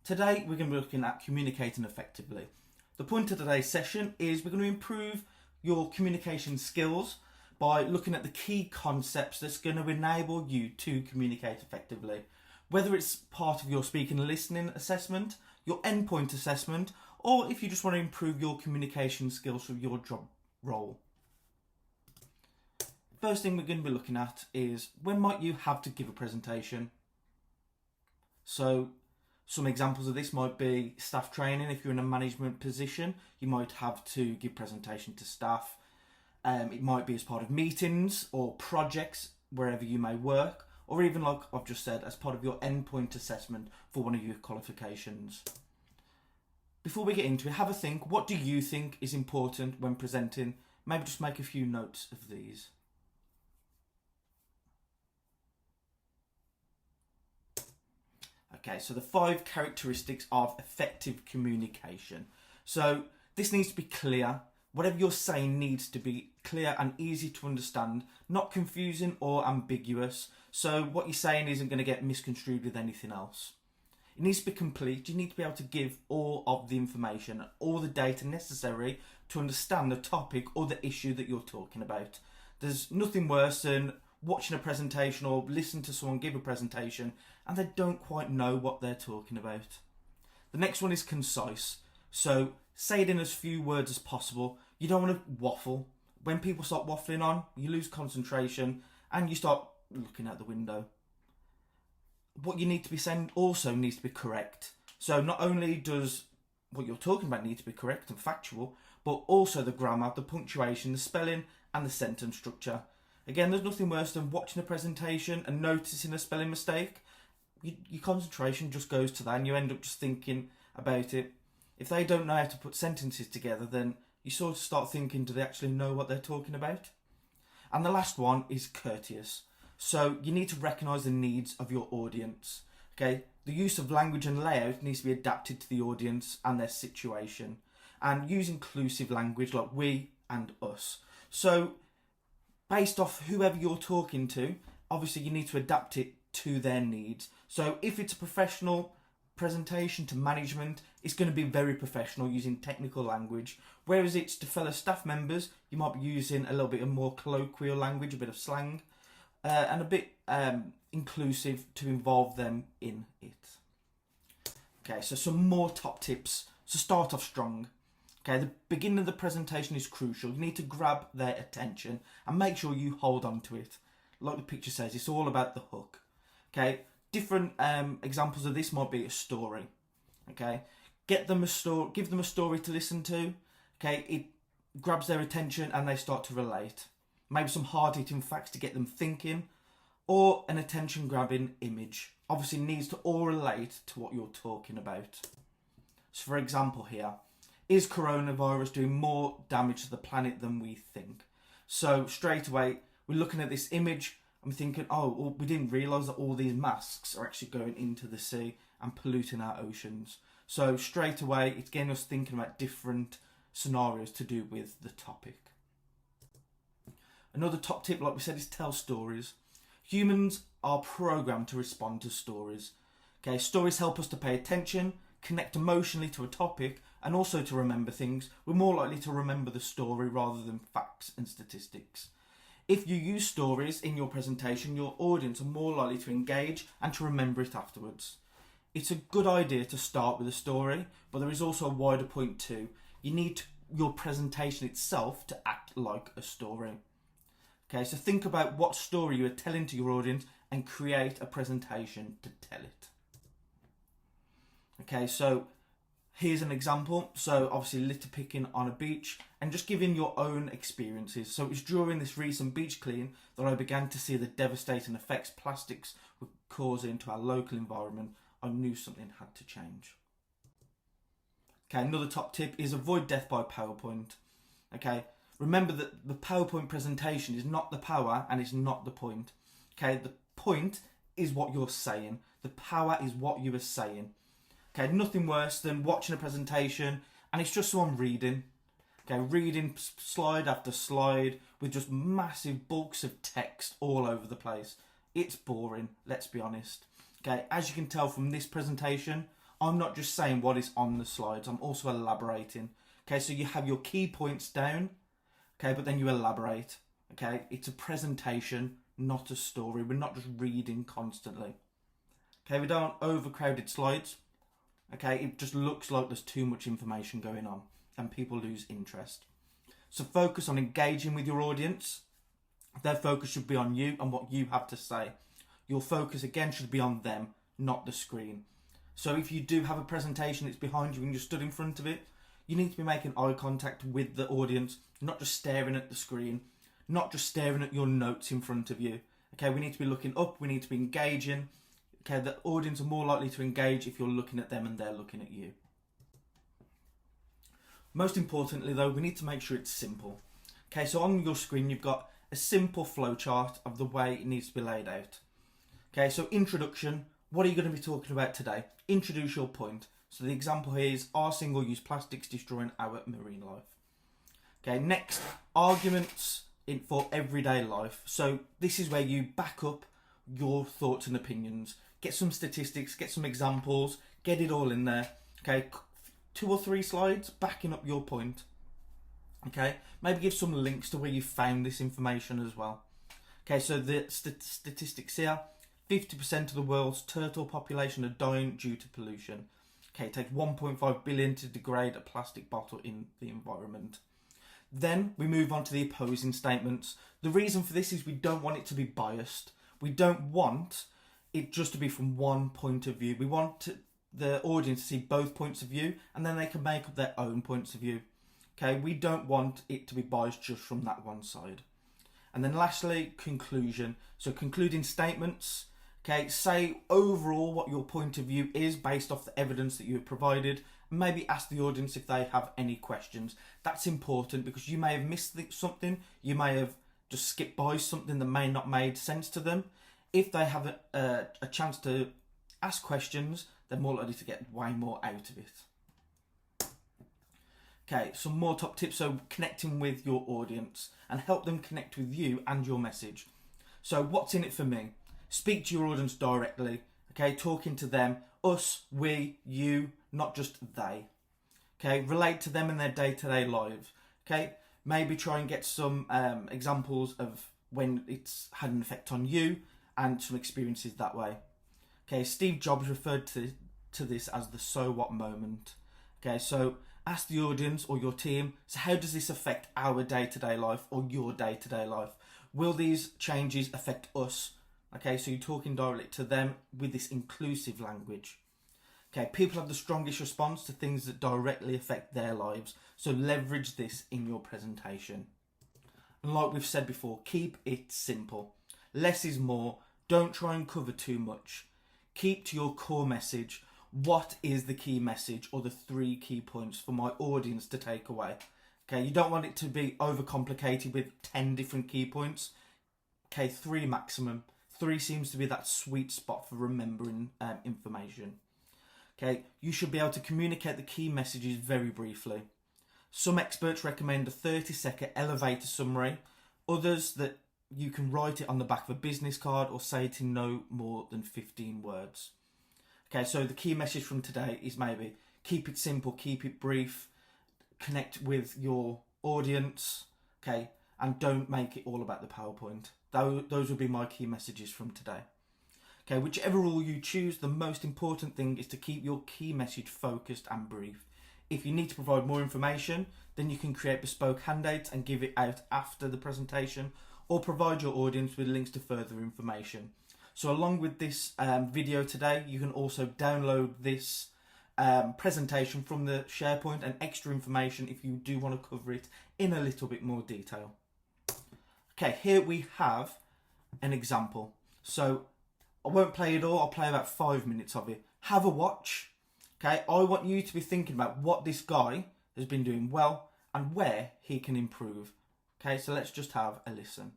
Today we're going to be looking at communicating effectively. The point of today's session is we're going to improve your communication skills by looking at the key concepts that's going to enable you to communicate effectively. Whether it's part of your speaking and listening assessment, your endpoint assessment, or if you just want to improve your communication skills for your job role. First thing we're going to be looking at is when might you have to give a presentation. So some examples of this might be staff training. If you're in a management position, you might have to give presentation to staff. It might be as part of meetings or projects wherever you may work, or even, like I've just said, as part of your endpoint assessment for one of your qualifications. Before we get into it, have a think. What do you think is important when presenting? Maybe just make a few notes of these. Okay, so the 5 characteristics of effective communication. So this needs to be clear. Whatever you're saying needs to be clear and easy to understand, not confusing or ambiguous. So what you're saying isn't going to get misconstrued with anything else. It needs to be complete. You need to be able to give all of the information, all the data necessary to understand the topic or the issue that you're talking about. There's nothing worse than watching a presentation or listening to someone give a presentation and they don't quite know what they're talking about. The next one is concise. So say it in as few words as possible. You don't want to waffle. When people start waffling on, you lose concentration and you start looking out the window. What you need to be saying also needs to be correct. So not only does what you're talking about need to be correct and factual, but also the grammar, the punctuation, the spelling and the sentence structure. Again, there's nothing worse than watching a presentation and noticing a spelling mistake. Your concentration just goes to that and you end up just thinking about it. If they don't know how to put sentences together, then you sort of start thinking, do they actually know what they're talking about? And the last one is courteous. So you need to recognise the needs of your audience. Okay, the use of language and layout needs to be adapted to the audience and their situation. And use inclusive language like we and us. So based off whoever you're talking to, obviously you need to adapt it to their needs. So if it's a professional presentation to management, it's going to be very professional using technical language. Whereas it's to fellow staff members, you might be using a little bit of more colloquial language, a bit of slang, and a bit inclusive to involve them in it. Okay, so some more top tips. So start off strong. Okay, the beginning of the presentation is crucial. You need to grab their attention and make sure you hold on to it. Like the picture says, it's all about the hook. Okay, different examples of this might be a story. Okay, give them a story to listen to. Okay, it grabs their attention and they start to relate. Maybe some hard-hitting facts to get them thinking, or an attention-grabbing image. Obviously needs to all relate to what you're talking about. So for example here, is coronavirus doing more damage to the planet than we think? So straight away, we're looking at this image and we're thinking, oh, well, we didn't realise that all these masks are actually going into the sea and polluting our oceans. So straight away, it's getting us thinking about different scenarios to do with the topic. Another top tip, like we said, is tell stories. Humans are programmed to respond to stories. Okay, stories help us to pay attention, connect emotionally to a topic, and also to remember things. We're more likely to remember the story rather than facts and statistics. If you use stories in your presentation, your audience are more likely to engage and to remember it afterwards. It's a good idea to start with a story, but there is also a wider point too. You need your presentation itself to act like a story. Okay, so think about what story you are telling to your audience and create a presentation to tell it. Okay, so here's an example. So obviously litter picking on a beach and just giving your own experiences. So it was during this recent beach clean that I began to see the devastating effects plastics were causing to our local environment. I knew something had to change. Okay, another top tip is avoid death by PowerPoint. Okay, remember that the PowerPoint presentation is not the power and it's not the point. Okay, the point is what you're saying. The power is what you are saying. Okay, nothing worse than watching a presentation and it's just someone reading. Okay, reading slide after slide with just massive bulks of text all over the place. It's boring, let's be honest. Okay, as you can tell from this presentation, I'm not just saying what is on the slides, I'm also elaborating. Okay, so you have your key points down, okay, but then you elaborate. Okay, it's a presentation, not a story. We're not just reading constantly. Okay, we don't want overcrowded slides. Okay, it just looks like there's too much information going on and people lose interest. So focus on engaging with your audience. Their focus should be on you and what you have to say. Your focus again should be on them, not the screen. So if you do have a presentation that's behind you and you're stood in front of it, you need to be making eye contact with the audience, not just staring at the screen, not just staring at your notes in front of you. Okay, we need to be looking up, we need to be engaging. Okay, the audience are more likely to engage if you're looking at them and they're looking at you. Most importantly though, we need to make sure it's simple. Okay, so on your screen you've got a simple flowchart of the way it needs to be laid out. Okay, so introduction, what are you going to be talking about today? Introduce your point. So the example here is, are single-use plastics destroying our marine life? Okay, next, arguments for everyday life. So this is where you back up your thoughts and opinions. Get some statistics, get some examples, get it all in there. Okay, 2 or 3 slides backing up your point. Okay, maybe give some links to where you found this information as well. Okay, so the statistics here, 50% of the world's turtle population are dying due to pollution. Okay, it takes 1.5 billion to degrade a plastic bottle in the environment. Then we move on to the opposing statements. The reason for this is we don't want it to be biased. We don't want it just to be from one point of view. We want the audience to see both points of view and then they can make up their own points of view. Okay, we don't want it to be biased just from that one side. And then lastly, conclusion. So concluding statements. Okay, say overall what your point of view is based off the evidence that you have provided. Maybe ask the audience if they have any questions. That's important because you may have missed something. You may have just skipped by something that may not made sense to them. If they have a chance to ask questions, they're more likely to get way more out of it. Okay, some more top tips. So connecting with your audience and help them connect with you and your message. So what's in it for me? Speak to your audience directly. Okay, talking to them, us, we, you, not just they. Okay, relate to them in their day-to-day lives. Okay, maybe try and get some examples of when it's had an effect on you and some experiences that way. Okay, Steve Jobs referred to this as the so what moment. Okay, so ask the audience or your team, so how does this affect our day-to-day life or your day-to-day life? Will these changes affect us? Okay, so you're talking directly to them with this inclusive language. Okay, people have the strongest response to things that directly affect their lives, so leverage this in your presentation. And like we've said before, keep it simple. Less is more. Don't try and cover too much. Keep to your core message. What is the key message or the 3 key points for my audience to take away? Okay, you don't want it to be overcomplicated with 10 different key points. Okay, 3 maximum. 3 seems to be that sweet spot for remembering information. Okay, you should be able to communicate the key messages very briefly. Some experts recommend a 30-second elevator summary. Others that you can write it on the back of a business card or say it in no more than 15 words. Okay, so the key message from today is maybe keep it simple, keep it brief, connect with your audience, okay, and don't make it all about the PowerPoint. Those would be my key messages from today. Okay, whichever rule you choose, the most important thing is to keep your key message focused and brief. If you need to provide more information, then you can create bespoke handouts and give it out after the presentation, or provide your audience with links to further information. So along with this video today, you can also download this presentation from the SharePoint and extra information if you do want to cover it in a little bit more detail. Okay, here we have an example. So I won't play it all, I'll play about 5 minutes of it. Have a watch. Okay, I want you to be thinking about what this guy has been doing well and where he can improve. Okay, so let's just have a listen.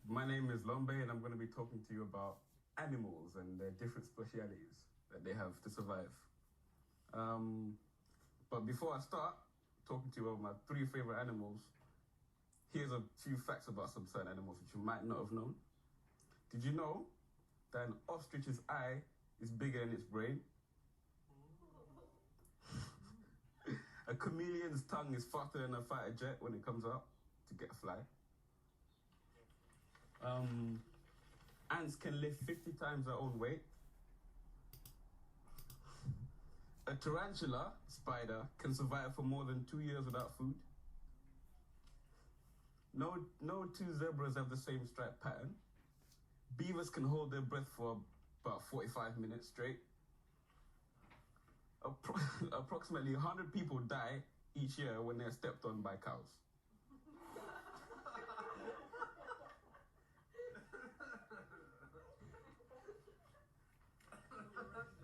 My name is Lombe and I'm going to be talking to you about animals and their different specialities that they have to survive. But before I start talking to you about my 3 favorite animals, here's a few facts about some certain animals which you might not have known. Did you know that an ostrich's eye is bigger than its brain. A chameleon's tongue is faster than a fighter jet when it comes out to get a fly. Ants can lift 50 times their own weight. A tarantula spider can survive for more than 2 years without food. No two zebras have the same stripe pattern. Beavers can hold their breath for about 45 minutes straight. Approximately 100 people die each year when they're stepped on by cows.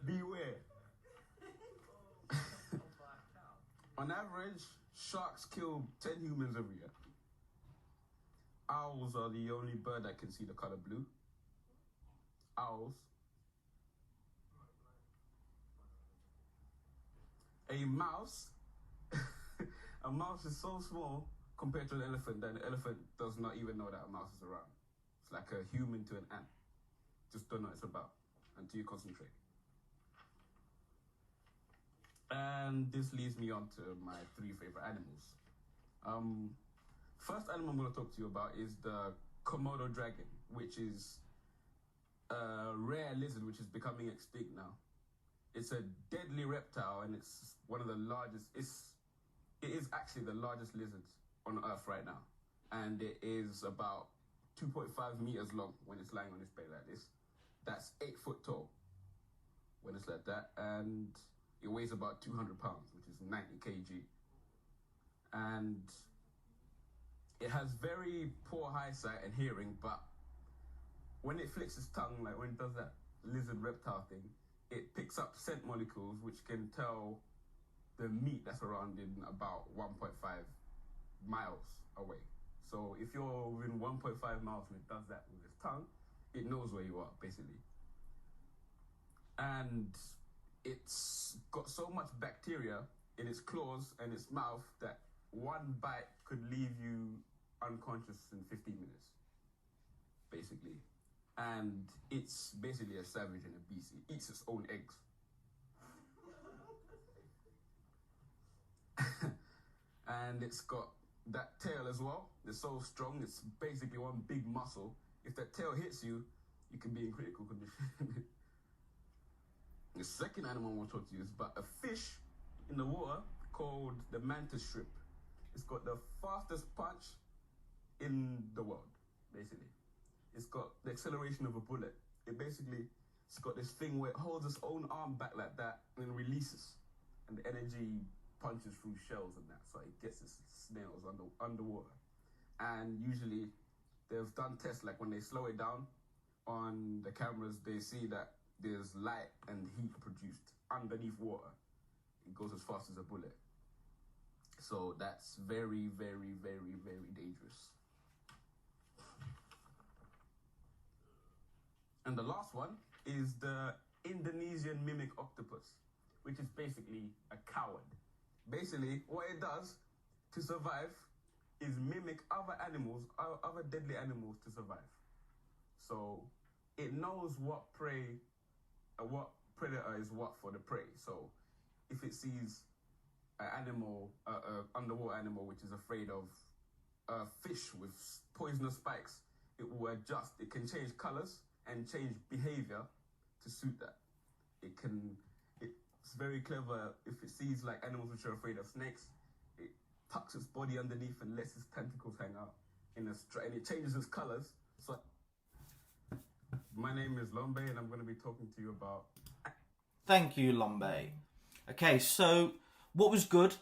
Beware. On average, sharks kill 10 humans every year. Owls are the only bird that can see the color blue. Owls. A mouse. A mouse is so small compared to an elephant that an elephant does not even know that a mouse is around. It's like a human to an ant. Just don't know what it's about until you concentrate. And this leads me on to my 3 favorite animals. First animal I'm going to talk to you about is the Komodo dragon, which is a rare lizard which is becoming extinct now. It's a deadly reptile, and it's one of the largest. It is actually the largest lizard on Earth right now, and it is about 2.5 meters long when it's lying on its belly like this. That's 8 foot tall when it's like that, and it weighs about 200 pounds, which is 90 kg. And it has very poor eyesight and hearing, but when it flicks its tongue, like when it does that lizard reptile thing, it picks up scent molecules which can tell the meat that's around in about 1.5 miles away. So if you're within 1.5 miles and it does that with its tongue, it knows where you are, basically. And it's got so much bacteria in its claws and its mouth that one bite could leave you unconscious in 15 minutes, basically. And it's basically a savage and a beast. It eats its own eggs. And it's got that tail as well. It's so strong, it's basically one big muscle. If that tail hits you, you can be in critical condition. The second animal I want to talk to you is about a fish in the water called the mantis shrimp. It's got the fastest punch in the world, basically. It's got the acceleration of a bullet. It's got this thing where it holds its own arm back like that and then releases. And the energy punches through shells and that, so it gets its snails underwater. And usually they've done tests, like when they slow it down on the cameras, they see that there's light and heat produced underneath water. It goes as fast as a bullet. So that's very, very, very, very dangerous. And the last one is the Indonesian mimic octopus, which is basically a coward. Basically, what it does to survive is mimic other animals, other deadly animals to survive. So it knows what predator is what for the prey. So if it sees an animal, underwater animal, which is afraid of a fish with poisonous spikes, it will adjust. It can change colors and change behavior to suit that. It's very clever. If it sees like animals which are afraid of snakes, it tucks its body underneath and lets its tentacles hang out and it changes its colors. So my name is Lombe, and I'm going to be talking to you about... Thank you, Lombe. Okay, so what was good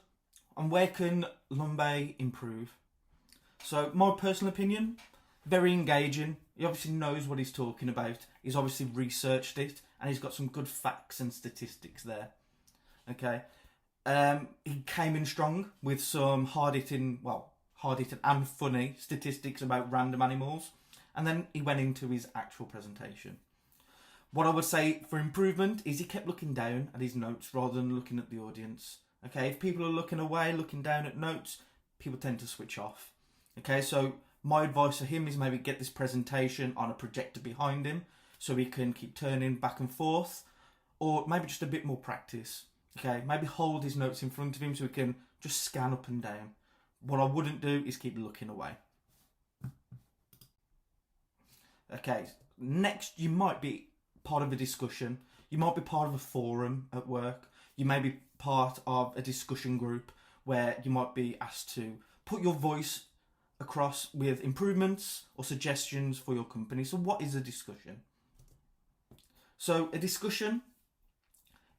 and where can Lombe improve? So my personal opinion, very engaging. He obviously knows what he's talking about. He's obviously researched it and he's got some good facts and statistics there. Okay. He came in strong with some hard-hitting and funny statistics about random animals. And then he went into his actual presentation. What I would say for improvement is he kept looking down at his notes rather than looking at the audience. Okay, if people are looking away, looking down at notes, people tend to switch off. Okay, so my advice for him is maybe get this presentation on a projector behind him so he can keep turning back and forth. or maybe just a bit more practice. Okay, maybe hold his notes in front of him so he can just scan up and down. What I wouldn't do is keep looking away. Okay, next you might be part of a discussion. You might be part of a forum at work. You may be part of a discussion group where you might be asked to put your voice across with improvements or suggestions for your company. So what is a discussion? So a discussion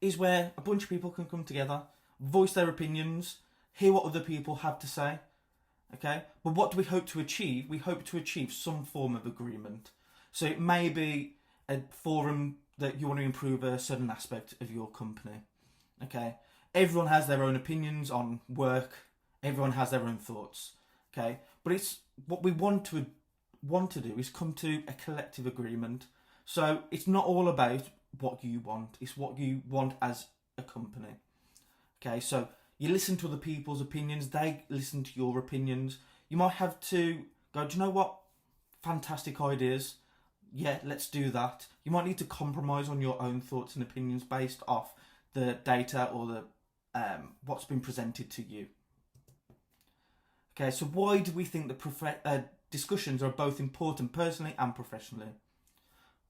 is where a bunch of people can come together, voice their opinions, hear what other people have to say. Okay, but what do we hope to achieve? We hope to achieve some form of agreement. So it may be a forum that you want to improve a certain aspect of your company. Okay, everyone has their own opinions on work. Everyone has their own thoughts. Okay, but it's what we want to do is come to a collective agreement. So it's not all about what you want. It's what you want as a company. Okay, so you listen to other people's opinions. They listen to your opinions. You might have to go, do you know what? Fantastic ideas. Yeah, let's do that. You might need to compromise on your own thoughts and opinions based off the data or the what's been presented to you. Okay, so why do we think that discussions are both important personally and professionally?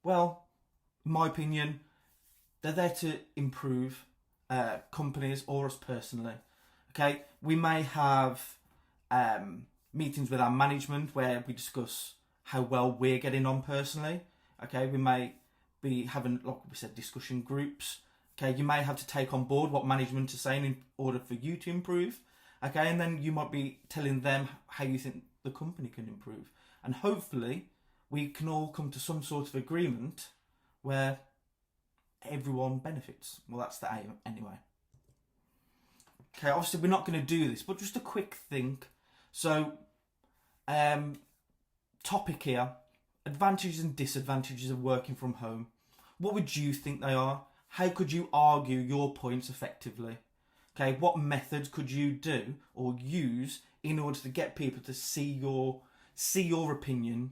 Well, in my opinion, they're there to improve companies or us personally. Okay, we may have meetings with our management where we discuss how well we're getting on personally. Okay, we may be having, like we said, discussion groups. Okay, you may have to take on board what management is saying in order for you to improve. Okay, and then you might be telling them how you think the company can improve. And hopefully we can all come to some sort of agreement where everyone benefits. Well, that's the aim anyway. Okay, obviously we're not going to do this, but just a quick think. So, topic here, advantages and disadvantages of working from home. What would you think they are? How could you argue your points effectively? Okay, what methods could you do or use in order to get people to see your opinion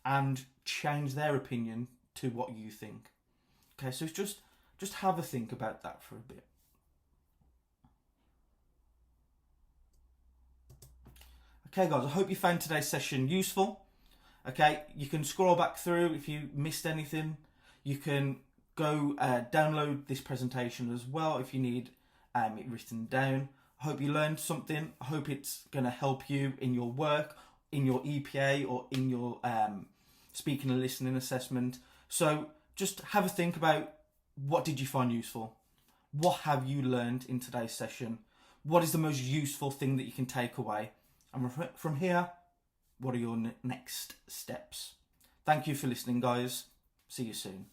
and change their opinion to what you think? Okay, so it's just have a think about that for a bit. Okay guys, I hope you found today's session useful. Okay, you can scroll back through if you missed anything. You can go download this presentation as well if you need it written down. I hope you learned something. I hope it's going to help you in your work, in your EPA or in your speaking and listening assessment. So just have a think about what did you find useful? What have you learned in today's session? What is the most useful thing that you can take away? And from here, what are your next steps? Thank you for listening, guys. See you soon.